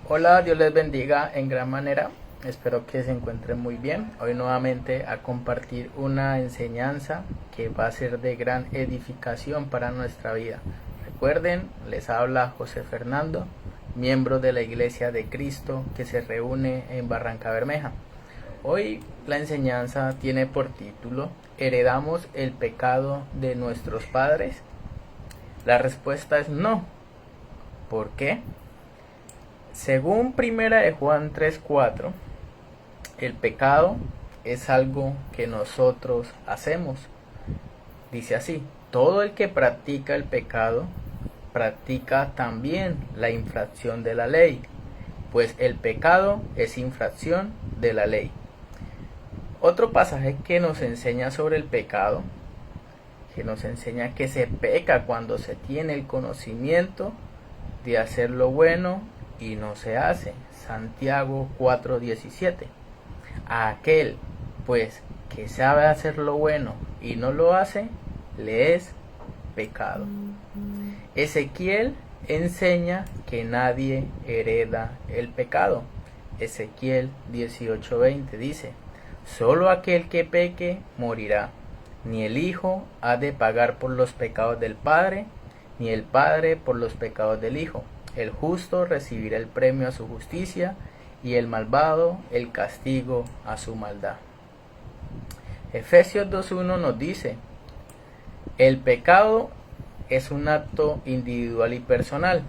Hola, Dios les bendiga en gran manera. Espero que se encuentren muy bien. Hoy nuevamente a compartir una enseñanza que va a ser de gran edificación para nuestra vida. Recuerden, les habla José Fernando, miembro de la Iglesia de Cristo que se reúne en Barrancabermeja. Hoy la enseñanza tiene por título ¿Heredamos el pecado de nuestros padres? La respuesta es no. ¿Por qué? Según Primera de Juan 3:4, el pecado es algo que nosotros hacemos. Dice así: todo el que practica el pecado practica también la infracción de la ley, pues el pecado es infracción de la ley. Otro pasaje que nos enseña sobre el pecado, que nos enseña que se peca cuando se tiene el conocimiento de hacer lo bueno y no se hace. Santiago 4:17. A aquel, pues, que sabe hacer lo bueno y no lo hace, le es pecado. Ezequiel enseña que nadie hereda el pecado. Ezequiel 18:20 dice: solo aquel que peque morirá. Ni el Hijo ha de pagar por los pecados del Padre, ni el Padre por los pecados del Hijo. El justo recibirá el premio a su justicia, y el malvado el castigo a su maldad. Efesios 2:1 nos dice: el pecado es un acto individual y personal.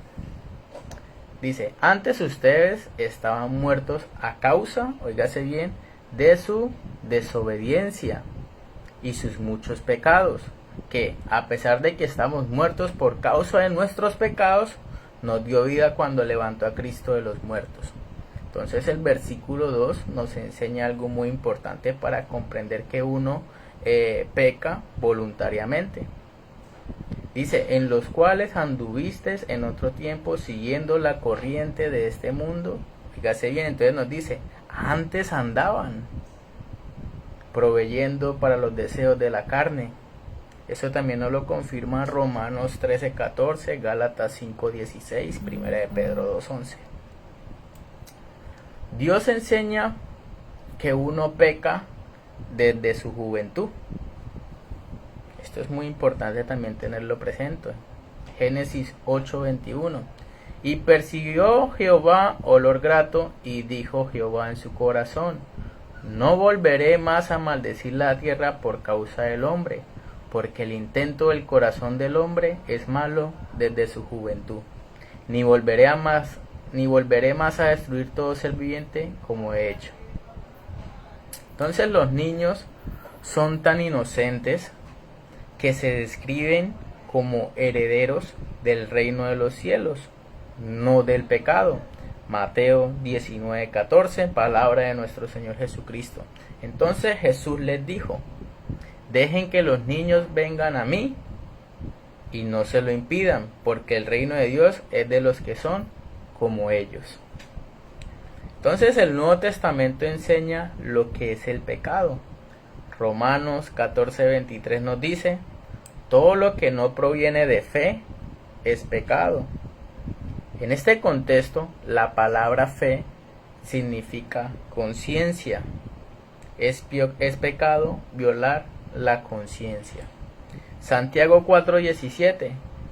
Dice: antes ustedes estaban muertos a causa, óigase bien, de su desobediencia y sus muchos pecados, que a pesar de que estamos muertos por causa de nuestros pecados, nos dio vida cuando levantó a Cristo de los muertos. Entonces el versículo 2 nos enseña algo muy importante para comprender que uno peca voluntariamente. Dice: en los cuales anduvisteis en otro tiempo siguiendo la corriente de este mundo. Fíjate bien, entonces nos dice: antes andaban proveyendo para los deseos de la carne. Eso también nos lo confirma Romanos 13:14, Gálatas 5:16, 1 de Pedro 2:11. Dios enseña que uno peca desde su juventud. Esto es muy importante también tenerlo presente. Génesis 8:21. Y percibió Jehová olor grato, y dijo Jehová en su corazón: no volveré más a maldecir la tierra por causa del hombre, porque el intento del corazón del hombre es malo desde su juventud. Ni volveré más a destruir todo ser viviente como he hecho. Entonces los niños son tan inocentes que se describen como herederos del reino de los cielos, no del pecado. Mateo 19:14, palabra de nuestro Señor Jesucristo. Entonces Jesús les dijo: dejen que los niños vengan a mí y no se lo impidan, porque el reino de Dios es de los que son como ellos. Entonces el Nuevo Testamento enseña lo que es el pecado. Romanos 14:23 nos dice: todo lo que no proviene de fe es pecado. En este contexto, la palabra fe significa conciencia. Es pecado violar la conciencia. Santiago 4:17.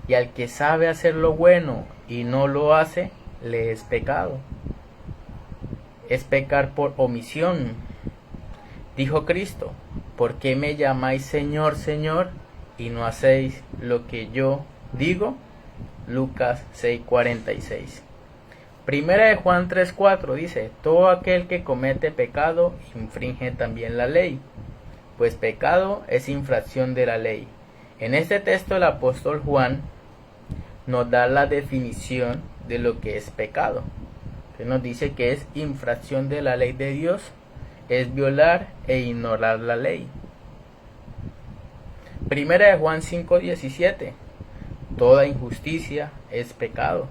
Y al que sabe hacer lo bueno y no lo hace, le es pecado. Es pecar por omisión. Dijo Cristo: ¿por qué me llamáis Señor, Señor, y no hacéis lo que yo digo? Lucas 6:46. Primera de Juan 3:4 dice: todo aquel que comete pecado infringe también la ley, pues pecado es infracción de la ley. En este texto el apóstol Juan nos da la definición de lo que es pecado, que nos dice que es infracción de la ley de Dios, es violar e ignorar la ley. Primera de Juan 5:17. Toda injusticia es pecado.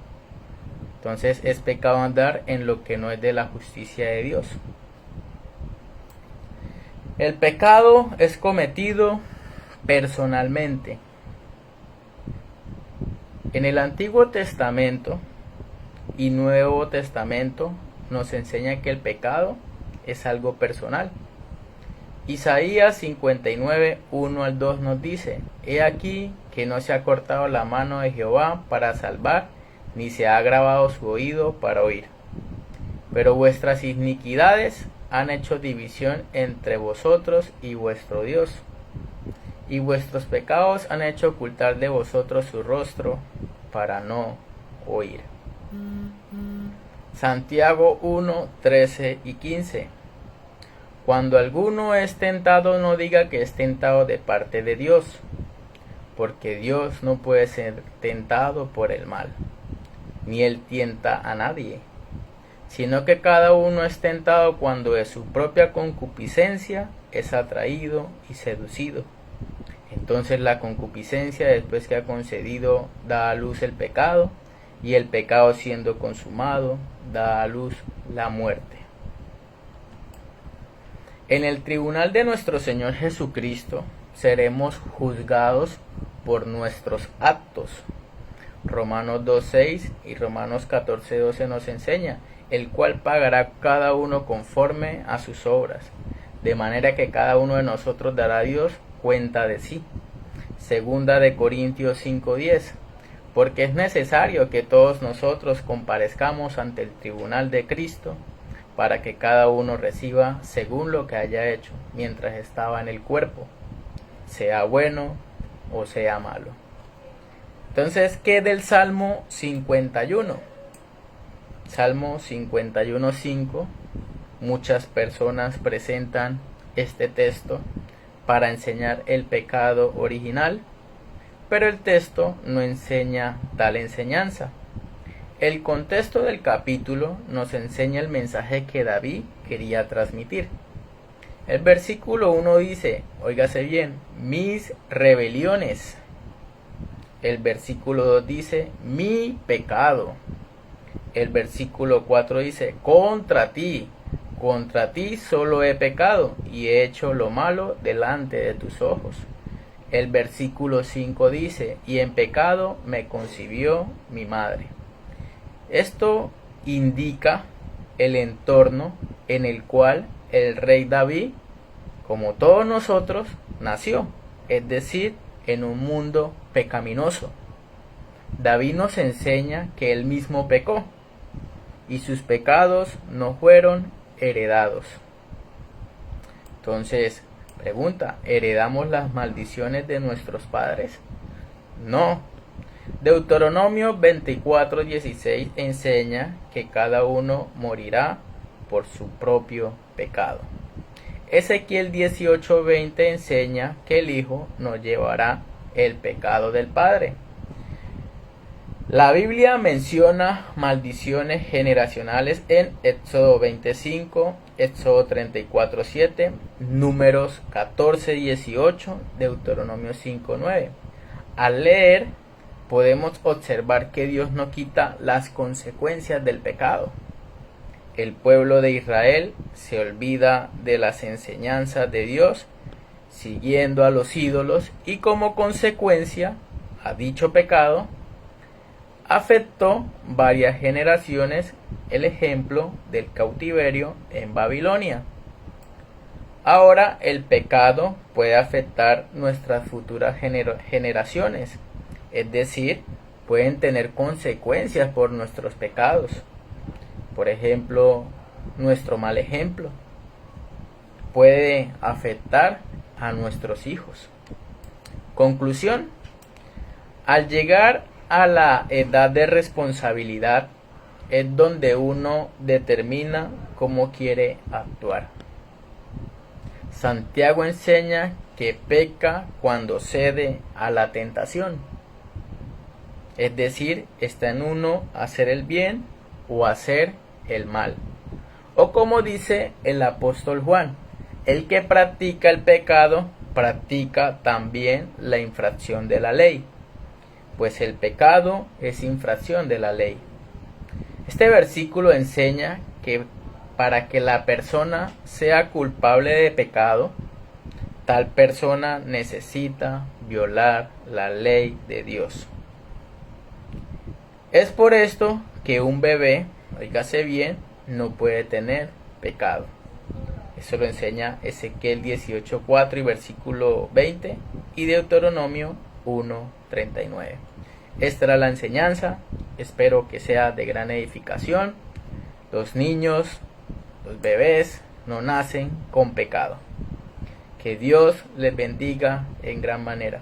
Entonces es pecado andar en lo que no es de la justicia de Dios. El pecado es cometido personalmente. En el Antiguo Testamento y Nuevo Testamento nos enseña que el pecado es algo personal. Isaías 59, 1 al 2 nos dice: He aquí que no se ha cortado la mano de Jehová para salvar, ni se ha agravado su oído para oír. Pero vuestras iniquidades han hecho división entre vosotros y vuestro Dios, y vuestros pecados han hecho ocultar de vosotros su rostro para no oír. Santiago 1, 13 y 15. Cuando alguno es tentado, no diga que es tentado de parte de Dios, porque Dios no puede ser tentado por el mal, ni él tienta a nadie, sino que cada uno es tentado cuando de su propia concupiscencia es atraído y seducido. Entonces la concupiscencia, después que ha concedido, da a luz el pecado, y el pecado, siendo consumado, da a luz la muerte. En el tribunal de nuestro Señor Jesucristo seremos juzgados por nuestros actos. Romanos 2:6 y Romanos 14:12 nos enseña: el cual pagará cada uno conforme a sus obras, de manera que cada uno de nosotros dará a Dios cuenta de sí. Segunda de Corintios 5:10. Porque es necesario que todos nosotros comparezcamos ante el tribunal de Cristo, para que cada uno reciba según lo que haya hecho mientras estaba en el cuerpo, sea bueno o sea malo. Entonces, ¿qué del Salmo 51? Salmo 51:5. Muchas personas presentan este texto para enseñar el pecado original, pero el texto no enseña tal enseñanza. El contexto del capítulo nos enseña el mensaje que David quería transmitir. El versículo 1 dice, óigase bien, mis rebeliones. El versículo 2 dice, mi pecado. El versículo 4 dice, contra ti solo he pecado y he hecho lo malo delante de tus ojos. El versículo 5 dice, y en pecado me concibió mi madre. Esto indica el entorno en el cual el rey David, como todos nosotros, nació, es decir, en un mundo pecaminoso. David nos enseña que él mismo pecó y sus pecados no fueron heredados. Entonces, pregunta, ¿heredamos las maldiciones de nuestros padres? No. Deuteronomio 24:16 enseña que cada uno morirá por su propio pecado. Ezequiel 18:20 enseña que el hijo no llevará el pecado del padre. La Biblia menciona maldiciones generacionales en Éxodo 25, Éxodo 34:7, Números 14:18, Deuteronomio 5:9. Al leer, podemos observar que Dios no quita las consecuencias del pecado. El pueblo de Israel se olvida de las enseñanzas de Dios, siguiendo a los ídolos, y como consecuencia a dicho pecado, afectó varias generaciones, el ejemplo del cautiverio en Babilonia. Ahora el pecado puede afectar nuestras futuras generaciones, es decir, pueden tener consecuencias por nuestros pecados. Por ejemplo, nuestro mal ejemplo puede afectar a nuestros hijos. Conclusión: al llegar a la edad de responsabilidad es donde uno determina cómo quiere actuar. Santiago enseña que peca cuando cede a la tentación, es decir, está en uno hacer el bien o hacer el mal. O como dice el apóstol Juan, el que practica el pecado practica también la infracción de la ley, pues el pecado es infracción de la ley. Este versículo enseña que para que la persona sea culpable de pecado, tal persona necesita violar la ley de Dios. Es por esto que un bebé, oígase bien, no puede tener pecado. Eso lo enseña Ezequiel 18:4 y versículo 20 y Deuteronomio 1:39. Esta era la enseñanza, espero que sea de gran edificación. Los niños, los bebés, no nacen con pecado. Que Dios les bendiga en gran manera.